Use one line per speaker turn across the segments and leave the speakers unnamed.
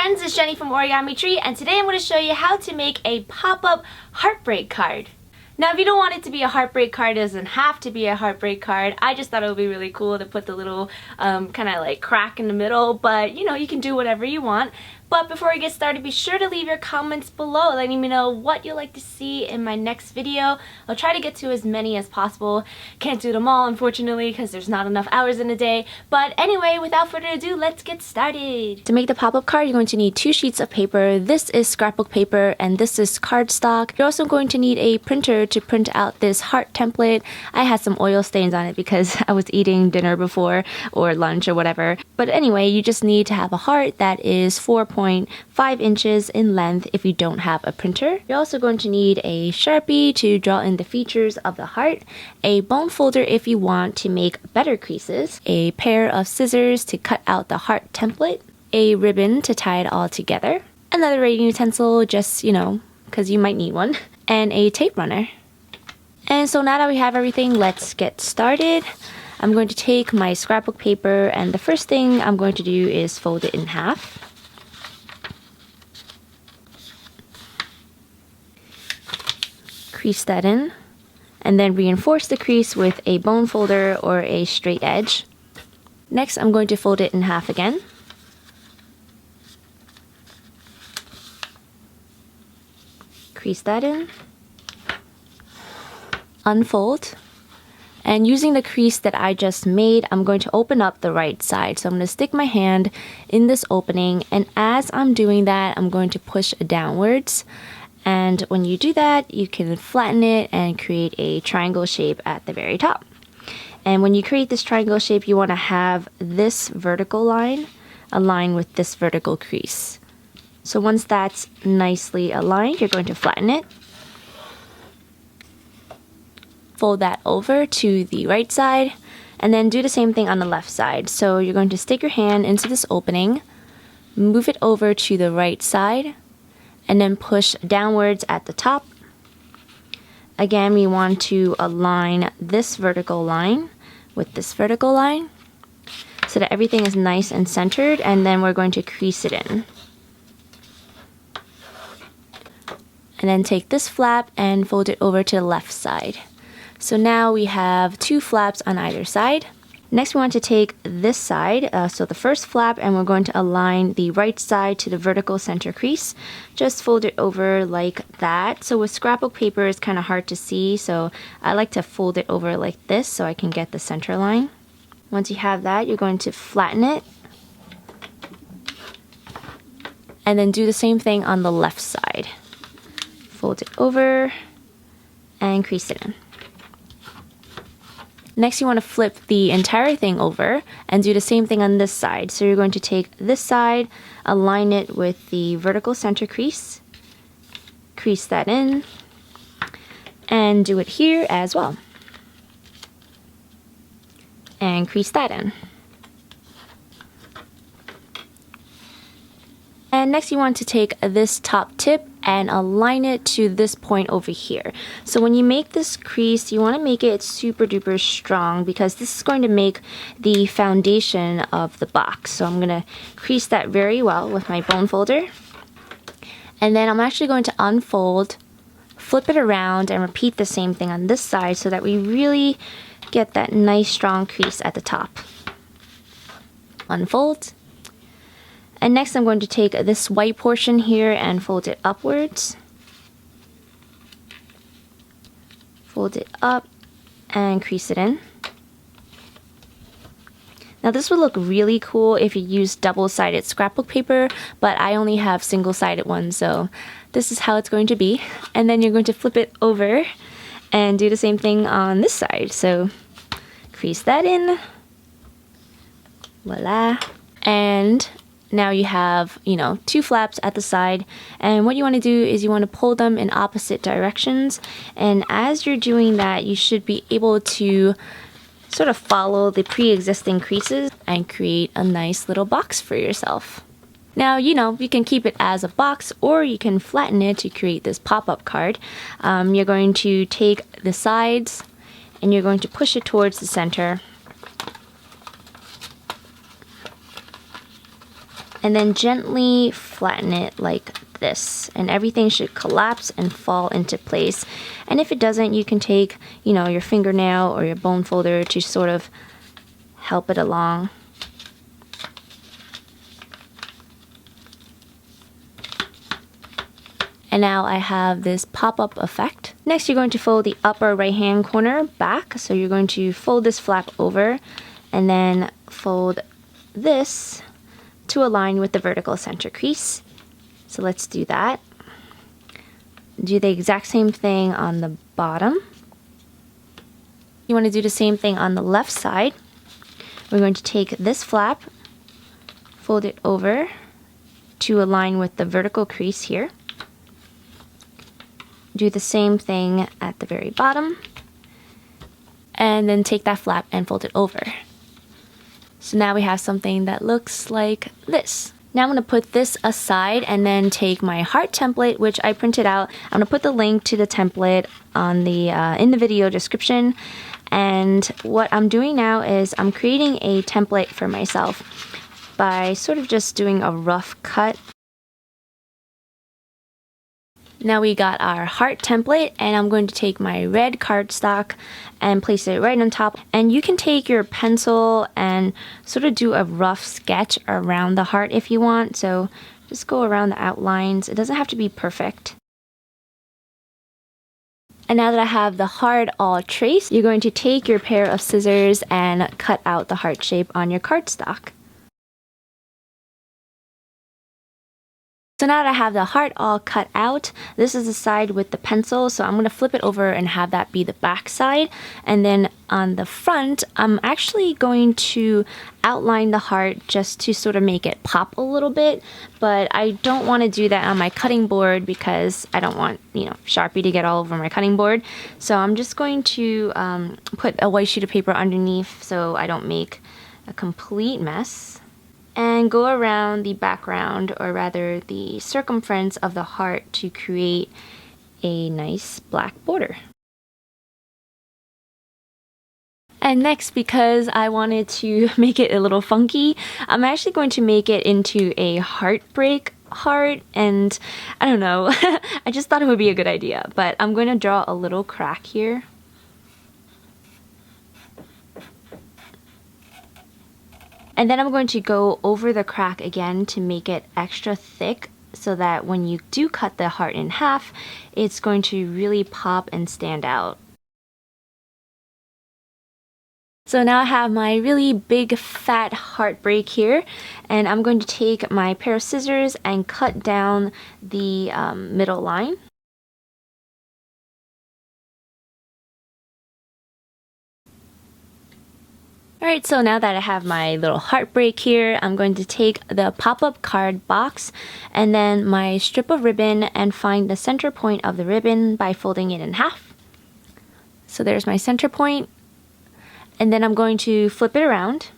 friends, it's Jenny from Origami Tree, and today I'm going to show you how to make a pop-up heartbreak card. Now, if you don't want it to be a heartbreak card, it doesn't have to be a heartbreak card. I just thought it would be really cool to put the little kind of like crack in the middle, but you know, you can do whatever you want. But before we get started, be sure to leave your comments below letting me know what you'd like to see in my next video. I'll try to get to as many as possible. Can't do them all, unfortunately, because there's not enough hours in a day. But anyway, without further ado, let's get started. To make the pop-up card, you're going to need 2 sheets of paper. This is scrapbook paper and this is cardstock. You're also going to need a printer to print out this heart template. I had some oil stains on it because I was eating dinner before or lunch or whatever. But anyway, you just need to have a heart that is 4.5 inches in length if you don't have a printer. You're also going to need a Sharpie to draw in the features of the heart, a bone folder if you want to make better creases, a pair of scissors to cut out the heart template, a ribbon to tie it all together, another writing utensil just, you know, because you might need one, and a tape runner. And so now that we have everything, let's get started. I'm going to take my scrapbook paper and the first thing I'm going to do is fold it in half. Crease that in, and then reinforce the crease with a bone folder or a straight edge. Next, I'm going to fold it in half again. Crease that in. Unfold. And using the crease that I just made, I'm going to open up the right side. So I'm going to stick my hand in this opening, and as I'm doing that, I'm going to push downwards. And when you do that, you can flatten it and create a triangle shape at the very top. And when you create this triangle shape, you want to have this vertical line align with this vertical crease. So once that's nicely aligned, you're going to flatten it. Fold that over to the right side, and then do the same thing on the left side. So you're going to stick your hand into this opening, move it over to the right side, and then push downwards at the top. Again, we want to align this vertical line with this vertical line so that everything is nice and centered, and then we're going to crease it in. And then take this flap and fold it over to the left side. So now we have 2 flaps on either side. Next, we want to take this side, so the first flap, and we're going to align the right side to the vertical center crease. Just fold it over like that. So with scrapbook paper, it's kind of hard to see, so I like to fold it over like this so I can get the center line. Once you have that, you're going to flatten it. And then do the same thing on the left side. Fold it over and crease it in. Next, you want to flip the entire thing over and do the same thing on this side. So you're going to take this side, align it with the vertical center crease, crease that in, and do it here as well. And crease that in. And next, you want to take this top tip and align it to this point over here. So when you make this crease, you want to make it super duper strong because this is going to make the foundation of the box. So I'm going to crease that very well with my bone folder. And then I'm actually going to unfold, flip it around, and repeat the same thing on this side so that we really get that nice strong crease at the top. Unfold. And next, I'm going to take this white portion here and fold it upwards. Fold it up and crease it in. Now, this would look really cool if you use double-sided scrapbook paper, but I only have single-sided ones, so this is how it's going to be. And then you're going to flip it over and do the same thing on this side. So crease that in. Voila. And now you have, you know, 2 flaps at the side, and what you want to do is you want to pull them in opposite directions, and as you're doing that, you should be able to sort of follow the pre-existing creases and create a nice little box for yourself. Now, you know, you can keep it as a box or you can flatten it to create this pop-up card. You're going to take the sides and you're going to push it towards the center. and then gently flatten it like this, and everything should collapse and fall into place. And if it doesn't, you can take, you know, your fingernail or your bone folder to sort of help it along. And now I have this pop-up effect. Next, you're going to fold the upper right-hand corner back. So you're going to fold this flap over and then fold this to align with the vertical center crease. So let's do that. Do the exact same thing on the bottom. You want to do the same thing on the left side. We're going to take this flap, fold it over to align with the vertical crease here. Do the same thing at the very bottom, and then take that flap and fold it over. So now we have something that looks like this. Now I'm going to put this aside and then take my heart template, which I printed out. I'm going to put the link to the template on the in the video description. And what I'm doing now is I'm creating a template for myself by sort of just doing a rough cut. Now we got our heart template, and I'm going to take my red cardstock and place it right on top. And you can take your pencil and sort of do a rough sketch around the heart if you want. So just go around the outlines. It doesn't have to be perfect. And now that I have the heart all traced, you're going to take your pair of scissors and cut out the heart shape on your cardstock. So now that I have the heart all cut out, this is the side with the pencil, so I'm going to flip it over and have that be the back side. And then on the front, I'm actually going to outline the heart just to sort of make it pop a little bit, but I don't want to do that on my cutting board because I don't want, you know, Sharpie to get all over my cutting board. So I'm just going to put a white sheet of paper underneath so I don't make a complete mess. And go around the background, or rather the circumference of the heart, to create a nice black border. And next, because I wanted to make it a little funky, I'm actually going to make it into a heartbreak heart, and I don't know, I just thought it would be a good idea, but I'm going to draw a little crack here. And then I'm going to go over the crack again to make it extra thick so that when you do cut the heart in half, it's going to really pop and stand out. So now I have my really big fat heartbreak here, and I'm going to take my pair of scissors and cut down the middle line. Alright, so now that I have my little heartbreak here, I'm going to take the pop-up card box and then my strip of ribbon and find the center point of the ribbon by folding it in half. So there's my center point, and then I'm going to flip it around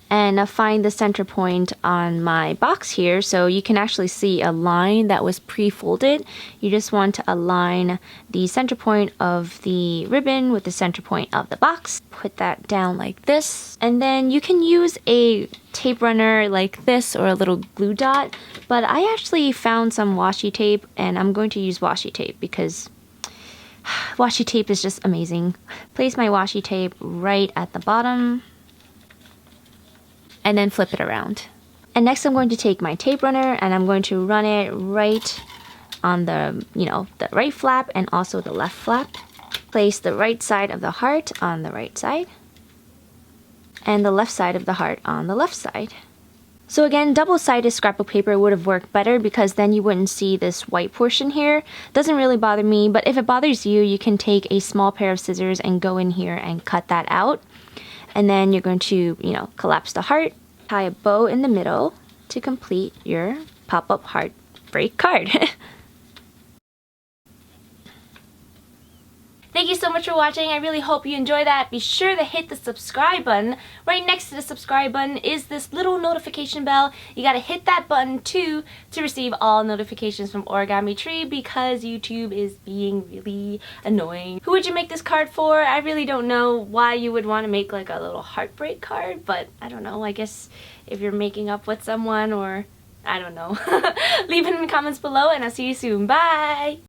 and find the center point on my box here, so you can actually see a line that was pre-folded. You just want to align the center point of the ribbon with the center point of the box. Put that down like this, and then you can use a tape runner like this or a little glue dot, but I actually found some washi tape, and I'm going to use washi tape because washi tape is just amazing. Place my washi tape right at the bottom, and then flip it around. And next I'm going to take my tape runner and I'm going to run it right on the, the right flap and also the left flap. Place the right side of the heart on the right side and the left side of the heart on the left side. So again, double-sided scrapbook paper would have worked better because then you wouldn't see this white portion here. Doesn't really bother me, but if it bothers you, you can take a small pair of scissors and go in here and cut that out. And then you're going to, collapse the heart, tie a bow in the middle to complete your pop-up heartbreak card. Thank you so much for watching. I really hope you enjoy that. Be sure to hit the subscribe button. Right next to the subscribe button is this little notification bell. You gotta hit that button too to receive all notifications from Origami Tree because YouTube is being really annoying. Who would you make this card for? I really don't know why you would want to make like a little heartbreak card, but I don't know. I guess if you're making up with someone, or I don't know. Leave it in the comments below and I'll see you soon. Bye!